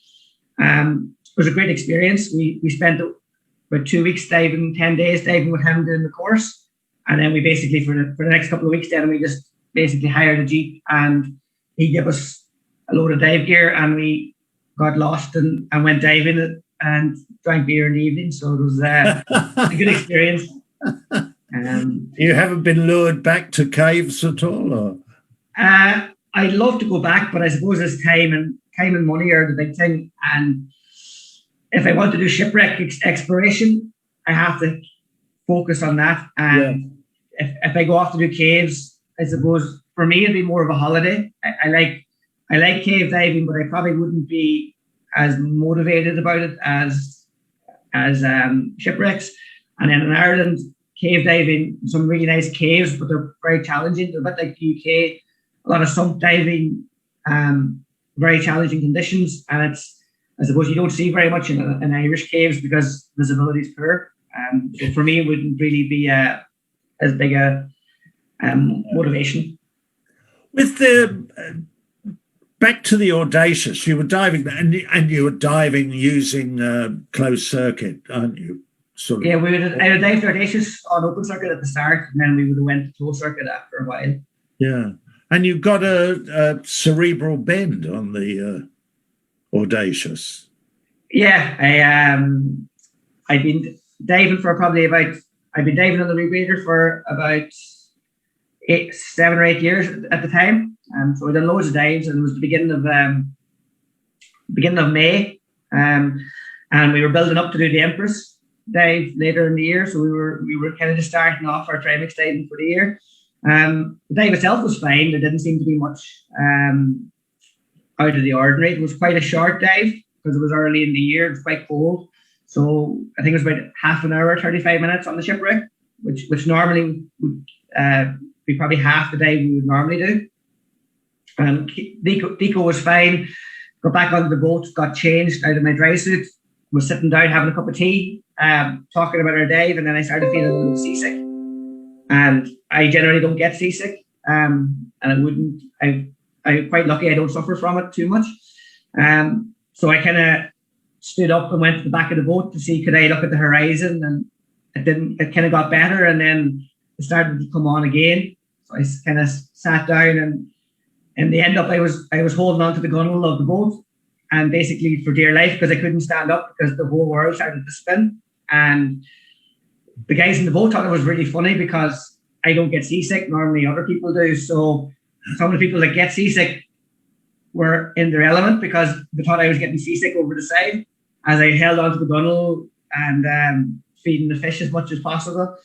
It was a great experience. We spent about 2 weeks diving, 10 days diving with him doing the course. And then we basically, for the next couple of weeks then, we just basically hired a Jeep and he gave us a load of dive gear and we got lost and went diving and drank beer in the evening. So it was a good experience. You haven't been lured back to caves at all? Or? I'd love to go back, but I suppose it's time and money are the big thing. And if I want to do shipwreck exploration, I have to focus on that. And if I go off to do caves, I suppose for me it'd be more of a holiday. I like cave diving, but I probably wouldn't be as motivated about it as shipwrecks. And then in Ireland, cave diving, some really nice caves, but they're very challenging. They're a bit like the UK. A lot of sump diving, very challenging conditions, and I suppose you don't see very much in Irish caves because visibility is poor. So for me, it wouldn't really be as big a motivation. With the back to the Audacious, you were diving, and you were diving using closed circuit, aren't you? Sort of. Yeah, I would dive the Audacious on open circuit at the start, and then we would have went to closed circuit after a while. Yeah. And you've got a cerebral bend on the Audacious. Yeah, I've been diving for probably I've been diving on the Moderator for about 7 or 8 years at the time. So I done loads of dives, and it was the beginning of May, and we were building up to do the Empress dive later in the year. So we were kind of just starting off our trimix diving for the year. The dive itself was fine. There didn't seem to be much out of the ordinary. It was quite a short dive because it was early in the year. It was quite cold. So I think it was about half an hour, 35 minutes on the shipwreck, which normally would be probably half the dive we would normally do. Deco was fine. Got back onto the boat, got changed out of my dry suit, was sitting down having a cup of tea, talking about our dive, and then I started feeling a little seasick. And I generally don't get seasick, and I'm quite lucky I don't suffer from it too much. So I kind of stood up and went to the back of the boat to see could I look at the horizon, and it kind of got better, and then it started to come on again. So I kind of sat down, and in the end up I was holding on to the gunwale of the boat, and basically for dear life, because I couldn't stand up because the whole world started to spin. And the guys in the boat thought it was really funny because I don't get seasick. Normally other people do. So some of the people that get seasick were in their element because they thought I was getting seasick over the side as I held onto the gunwale and feeding the fish as much as possible.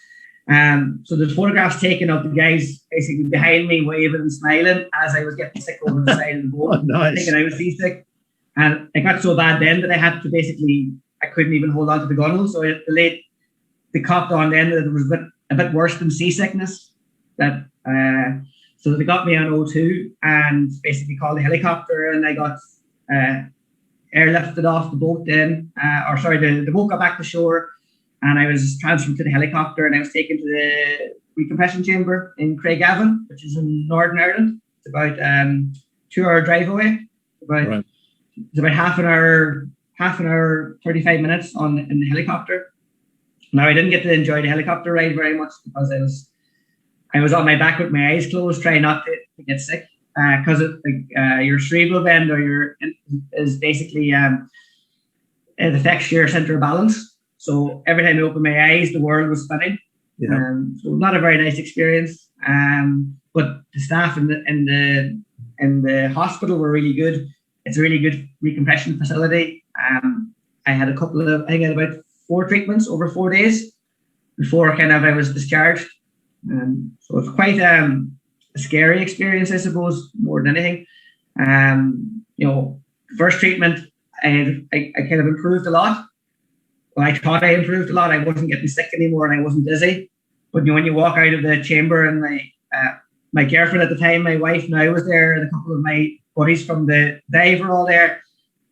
So there's photographs taken of the guys basically behind me waving and smiling as I was getting sick over the side of the boat, thinking I was seasick. And it got so bad then that I had to I couldn't even hold on to the gunwale. So they copped on then that it was a bit worse than seasickness. So they got me on O2 and basically called a helicopter, and I got airlifted off the boat then. The boat got back to shore, and I was transferred to the helicopter, and I was taken to the recompression chamber in Craigavon, which is in Northern Ireland. It's about 2-hour drive away. It's about half an hour, 35 minutes in the helicopter. Now I didn't get to enjoy the helicopter ride very much because I was on my back with my eyes closed, trying not to get sick because your cerebral bend is basically it affects your center of balance. So every time I opened my eyes, the world was spinning. Yeah. So not a very nice experience. But the staff in the hospital were really good. It's a really good recompression facility. I had I had about 4 treatments over 4 days before I was discharged. So it's quite a scary experience, I suppose, more than anything. First treatment, I kind of improved a lot. Well, I thought I improved a lot. I wasn't getting sick anymore and I wasn't dizzy. But when you walk out of the chamber, and my girlfriend at the time, my wife now, was there, and a couple of my buddies from the dive were all there,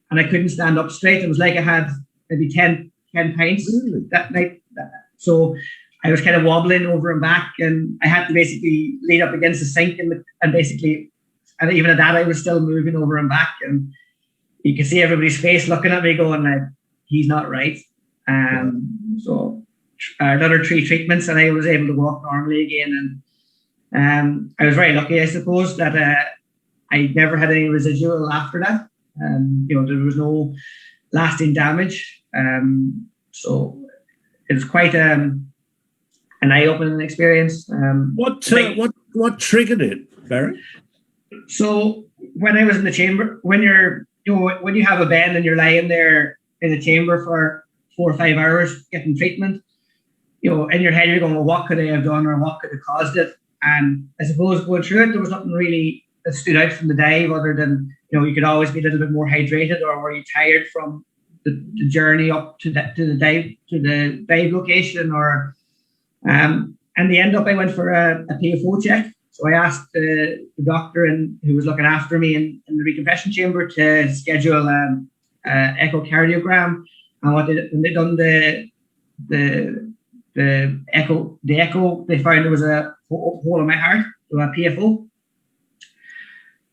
and I couldn't stand up straight. It was like I had maybe 10 pints that night. So I was kind of wobbling over and back, and I had to basically lean up against the sink, and even at that, I was still moving over and back, and you could see everybody's face looking at me going, he's not right. So another 3 treatments, and I was able to walk normally again. And I was very lucky, I suppose, that I never had any residual after that. There was no lasting damage. So it was quite an eye-opening experience. What triggered it, Barry? So when I was in the chamber, when you have a bend and you're lying there in the chamber for 4 or 5 hours getting treatment, in your head you're going, well, what could I have done, or what could have caused it? And I suppose going through it, there was nothing really that stood out from the dive other than, you could always be a little bit more hydrated, or were you tired from the journey up to the dive location, or and the end up I went for a PFO check. So I asked the doctor who was looking after me in the recompression chamber to schedule an echocardiogram, and when they done the echo, they found there was a hole in my heart, so a PFO.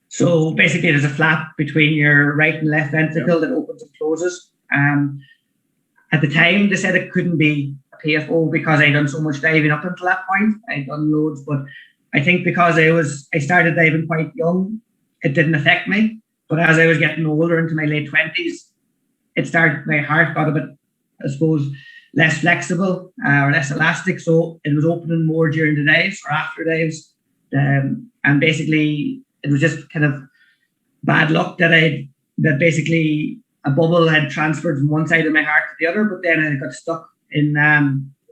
So basically, there's a flap between your right and left ventricle that opens and closes. At the time, they said it couldn't be a PFO because I'd done so much diving up until that point. I'd done loads, but I think because I started diving quite young, it didn't affect me. But as I was getting older, into my late 20s, my heart got a bit, I suppose, less flexible or less elastic. So it was opening more during the dives or after dives. And basically, it was just kind of bad luck that basically a bubble had transferred from one side of my heart to the other, but then it got stuck in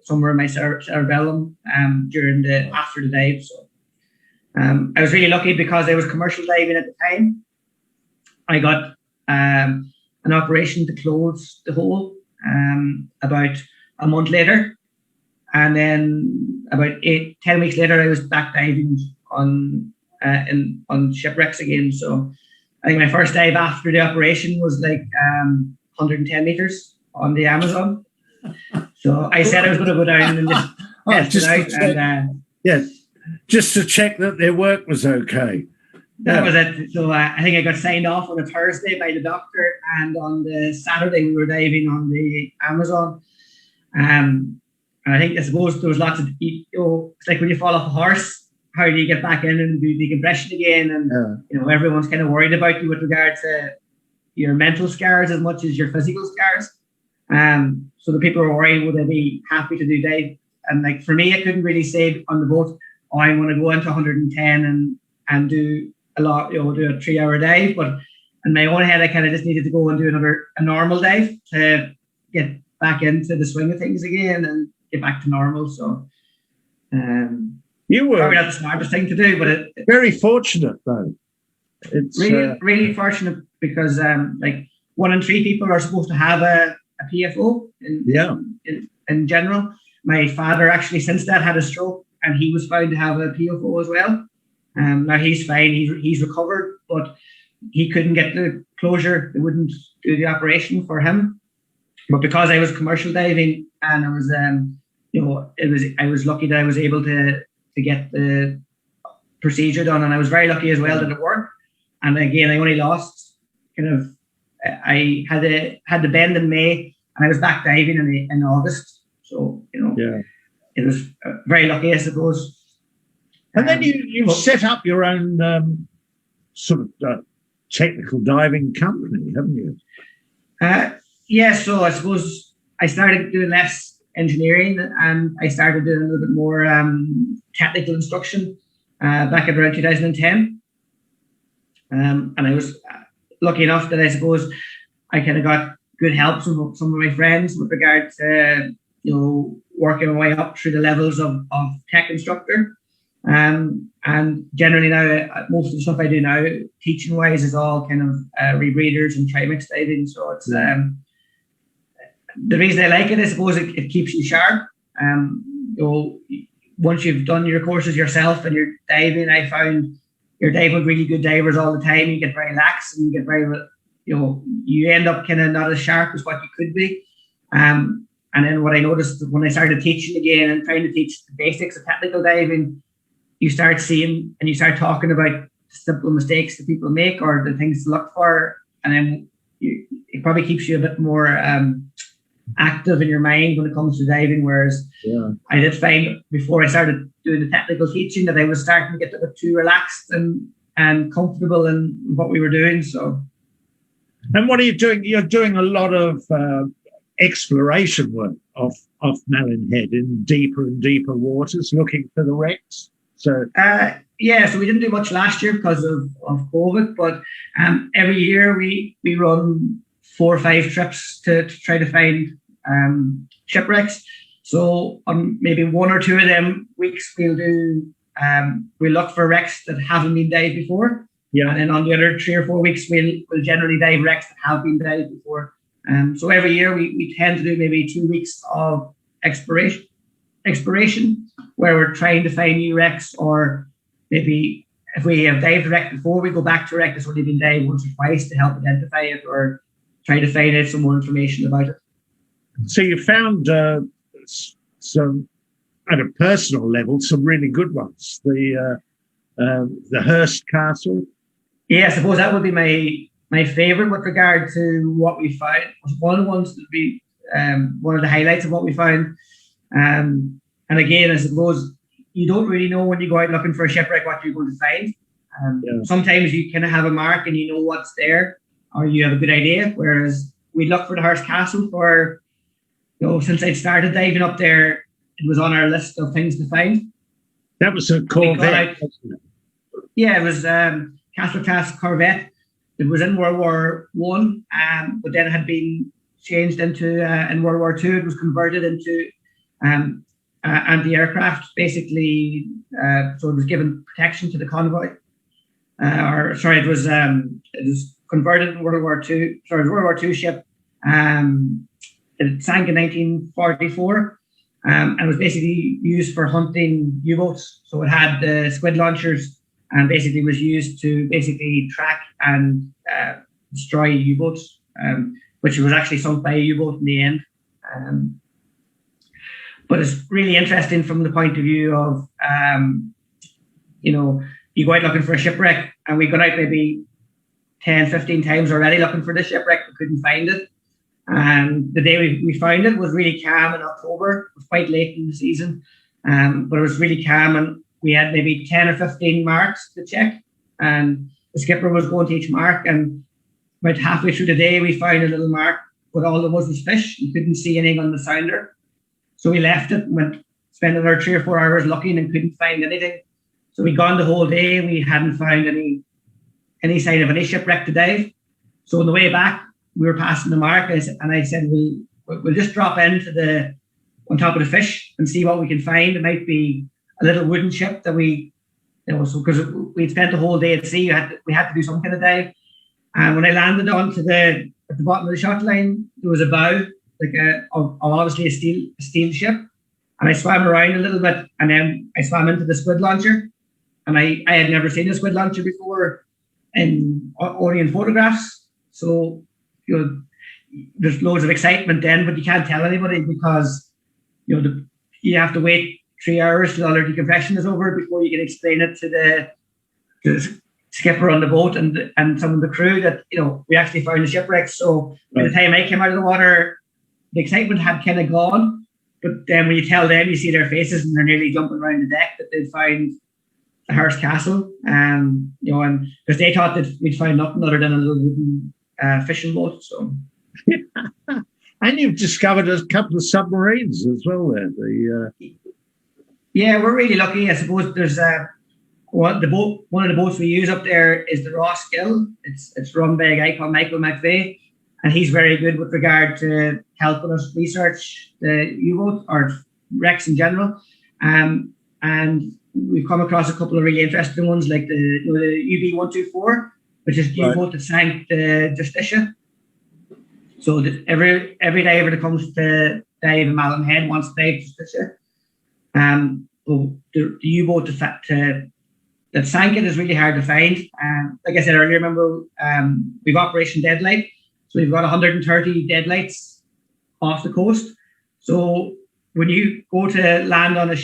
somewhere in my cerebellum after the dive. So I was really lucky because I was commercial diving at the time. I got an operation to close the hole about a month later. And then about 10 weeks later, I was back diving on shipwrecks again. So I think my first dive after the operation was like 110 meters on the Amazon. So I said I was going to go down and just test it out. Just to check that their work was okay. That was it. So I think I got signed off on a Thursday by the doctor, and on the Saturday we were diving on the Amazon. And I suppose there was lots of, it's like when you fall off a horse, how do you get back in and do decompression again? And everyone's kind of worried about you with regard to your mental scars as much as your physical scars. So the people were worried, would they be happy to do dive? And like for me, I couldn't really say on the boat, I'm going to go into 110 and do a lot, do a 3-hour dive. But in my own head, I kind of just needed to go and do a normal dive to get back into the swing of things again and get back to normal. So you were probably not the smartest thing to do, but very fortunate though. It's really fortunate because like 1 in 3 people are supposed to have a PFO in general. My father actually since that had a stroke, and he was found to have a PFO as well. Now he's fine, he's recovered, but he couldn't get the closure. They wouldn't do the operation for him. But because I was commercial diving and I was I was lucky that I was able to get the procedure done, and I was very lucky as well that it worked. And again, I only lost I had the bend in May, and I was back diving in August. So it was very lucky, I suppose. And then you've set up your own sort of technical diving company, haven't you? So I suppose I started doing less engineering, and I started doing a little bit more technical instruction back at around 2010. And I was lucky enough that I suppose I kind of got good help from some of my friends with regard to working my way up through the levels of tech instructor. And generally now, most of the stuff I do now, teaching wise, is all kind of rebreathers and trimix diving. So it's the reason I like it, I suppose, it keeps you sharp. Once you've done your courses yourself and you're diving, I found you're diving with really good divers all the time. You get very lax, and you get very, you end up kind of not as sharp as what you could be. And then what I noticed when I started teaching again and trying to teach the basics of technical diving, you start seeing and you start talking about simple mistakes that people make or the things to look for. And then it probably keeps you a bit more active in your mind when it comes to diving. Whereas I did find before I started doing the technical teaching that I was starting to get a bit too relaxed and comfortable in what we were doing. So. And what are you doing? You're doing a lot of exploration work off Malin Head in deeper and deeper waters, looking for the wrecks. So so we didn't do much last year because of COVID, but every year we run 4 or 5 trips to try to find shipwrecks. So on maybe 1 or 2 of them weeks we'll look for wrecks that haven't been dived before. Yeah. And then on the other 3 or 4 weeks we'll generally dive wrecks that have been dived before. So every year we tend to do maybe 2 weeks of exploration where we're trying to find new wrecks, or maybe if we have dived a wreck before, we go back to a wreck that's only been dived once or twice to help identify it or try to find out some more information about it. So you found some, at a personal level, some really good ones. The Hurst Castle. Yeah, I suppose that would be my favourite with regard to what we found. One of the ones that would be one of the highlights of what we found. And again, I suppose you don't really know when you go out looking for a shipwreck what you're going to find. Sometimes you kind of have a mark and you know what's there, or you have a good idea. Whereas we looked for the Hurst Castle for, since I'd started diving up there, it was on our list of things to find. That was a corvette. Yeah, it was Castle class corvette. It was in World War One, but then it had been changed into in World War Two. It was converted into anti-aircraft, basically. So it was given protection to the convoy. It was converted in World War II. Sorry, it was World War II ship. It sank in 1944, and was basically used for hunting U-boats. So it had the squid launchers, and basically was used to basically track and destroy U-boats, which was actually sunk by a U-boat in the end. But it's really interesting from the point of view of, you go out looking for a shipwreck, and we've gone out maybe 10, 15 times already looking for the shipwreck, but couldn't find it. And the day we found it was really calm in October. It was quite late in the season, but it was really calm, and we had maybe 10 or 15 marks to check, and the skipper was going to each mark, and about halfway through the day we found a little mark, but all there was fish. You couldn't see anything on the sounder. So we left it and spent another 3 or 4 hours looking and couldn't find anything. So we'd gone the whole day, we hadn't found any sign of any shipwreck to dive. So on the way back, we were passing the mark, and I said, we'll just drop into on top of the fish and see what we can find. It might be a little wooden ship that so because we'd spent the whole day at sea, we had to do some kind of dive. And when I landed at the bottom of the shot line, there was a bow, obviously a steel ship. And I swam around a little bit, and then I swam into the squid launcher. And I had never seen a squid launcher before, only in photographs. So, there's loads of excitement then, but you can't tell anybody because, you have to wait 3 hours till all their decompression is over before you can explain it to the skipper on the boat and some of the crew that, we actually found a shipwreck. So by the time I came out of the water, the excitement had kind of gone. But then when you tell them, you see their faces and they're nearly jumping around the deck that they'd found the Hearst Castle. And because they thought that we'd find nothing other than a little wooden fishing boat. So. And you've discovered a couple of submarines as well there. Yeah, we're really lucky. I suppose there's one of the boats we use up there is the Roskill. It's run by a guy called Michael McVeigh, and he's very good with regard to helping us research the U-boat or wrecks in general. And we've come across a couple of really interesting ones, like the UB-124, which is the U-boat that sank the Justitia. So every diver that comes to dive in Malin Head wants to dive Justitia. The U-boat that sank it is really hard to find. Like I said earlier, remember, we've Operation Deadlight. So we've got 130 deadlights off the coast. So when you go to land on a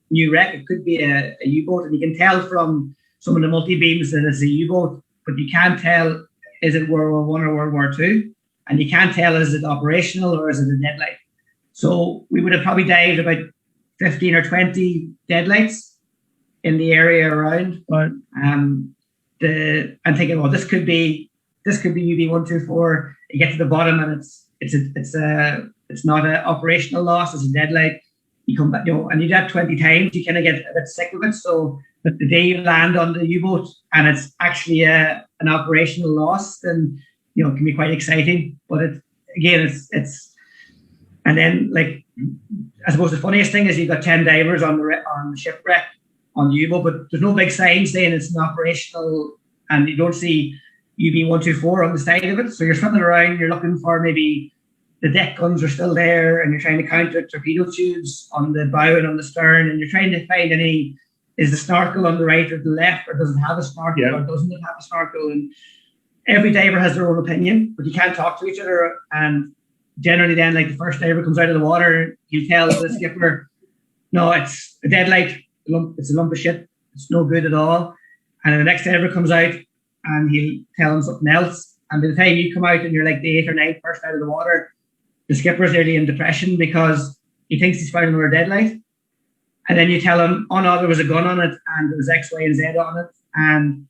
new wreck, it could be a U-boat, and you can tell from some of the multi-beams that it's a U-boat, but you can't tell, is it World War I or World War II? And you can't tell, is it operational or is it a deadlight? So we would have probably dived about 15 or 20 deadlights in the area around. Right. I'm thinking, well, this could be UB-124. You get to the bottom and it's not an operational loss, it's a deadlight. You come back, and you do that 20 times, you kind of get a bit sick of it. So the day you land on the U-boat and it's actually an operational loss, then it can be quite exciting. But it's and then, like, I suppose the funniest thing is you've got 10 divers on the shipwreck on the U-boat, but there's no big sign saying it's an operational, and you don't see UB-124 on the side of it. So you're swimming around, you're looking for maybe the deck guns are still there, and you're trying to count the torpedo tubes on the bow and on the stern, and you're trying to find is the snorkel on the right or the left, or does it have a snorkel, or doesn't it have a snorkel? And every diver has their own opinion, but you can't talk to each other. And generally then, like, the first diver comes out of the water, he'll tell the skipper, no, it's a deadlight, it's a lump of shit, it's no good at all. And then the next diver comes out and he'll tell him something else. And by the time you come out and you're like the 8th or 9th person out of the water, the skipper's nearly in depression because he thinks he's found another deadlight. And then you tell him, oh no, there was a gun on it and there was X, Y, and Z on it. And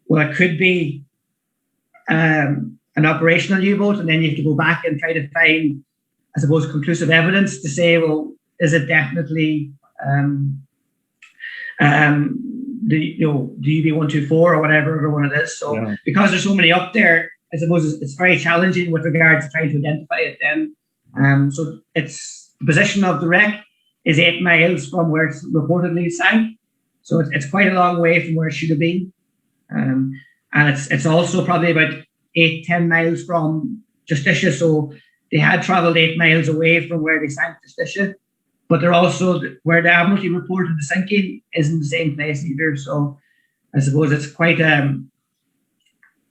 well, it could be an operational U-boat, and then you have to go back and try to find, I suppose, conclusive evidence to say, well, is it definitely the UB-124 or whatever other one it is? So because there's so many up there, I suppose it's very challenging with regards to trying to identify it then. So it's the position of the wreck is 8 miles from where it's reportedly sank. So it's quite a long way from where it should have been. And it's also probably about 8-10 miles from Justicia. So they had travelled 8 miles away from where they sank Justicia. But they're also, where the Admiralty reported the sinking isn't the same place either. So I suppose it's quite a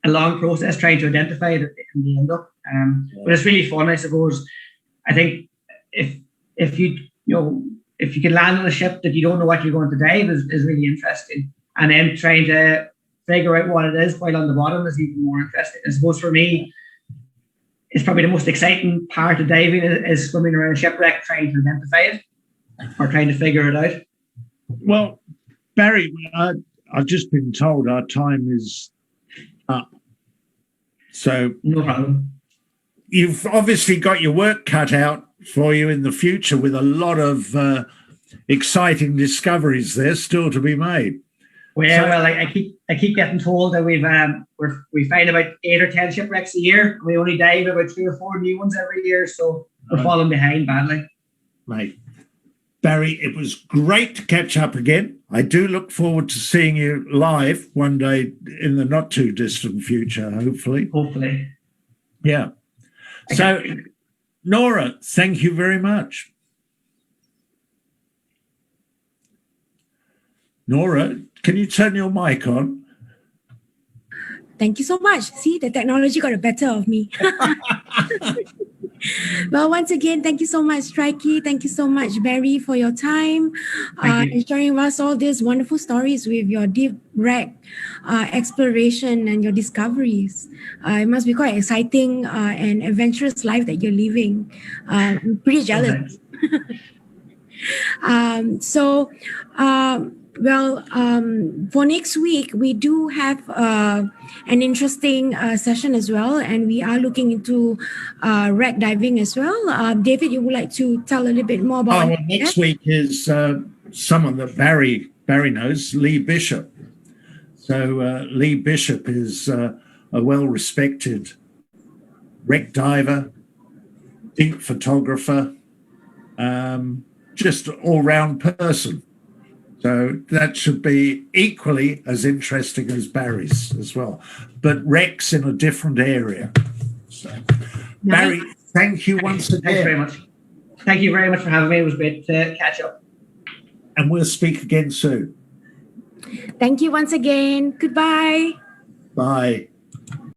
long process trying to identify it in the end up. But it's really fun, I suppose. I think if you can land on a ship that you don't know what you're going to dive is really interesting. And then trying to figure out what it is while on the bottom is even more interesting. I suppose for me, it's probably the most exciting part of diving is swimming around a shipwreck trying to identify it or trying to figure it out. Well, Barry, I've just been told our time is up. So no problem. You've obviously got your work cut out for you in the future with a lot of exciting discoveries there still to be made. Well, I keep getting told that we find about 8 or 10 shipwrecks a year. We only dive about 3 or 4 new ones every year, so we're falling behind badly. Right. Barry, it was great to catch up again. I do look forward to seeing you live one day in the not too distant future, hopefully. Hopefully. Yeah. So, Nora, thank you very much. Nora, can you turn your mic on? Thank you so much. See, the technology got the better of me. Well, once again, thank you so much, Strikey. Thank you so much, Barry, for your time and sharing with us all these wonderful stories with your deep wreck exploration and your discoveries. It must be quite exciting and adventurous life that you're living. I'm pretty jealous. For next week, we do have an interesting session as well, and we are looking into wreck diving as well. David, you would like to tell a little bit more about next week is someone that Barry knows, Lee Bishop. So Lee Bishop is a well-respected wreck diver, deep photographer, just all-round person. So that should be equally as interesting as Barry's as well, but wrecks in a different area. So, Barry, thank you once again. Thanks very much. Thank you very much for having me. It was great to catch up. And we'll speak again soon. Thank you once again. Goodbye. Bye.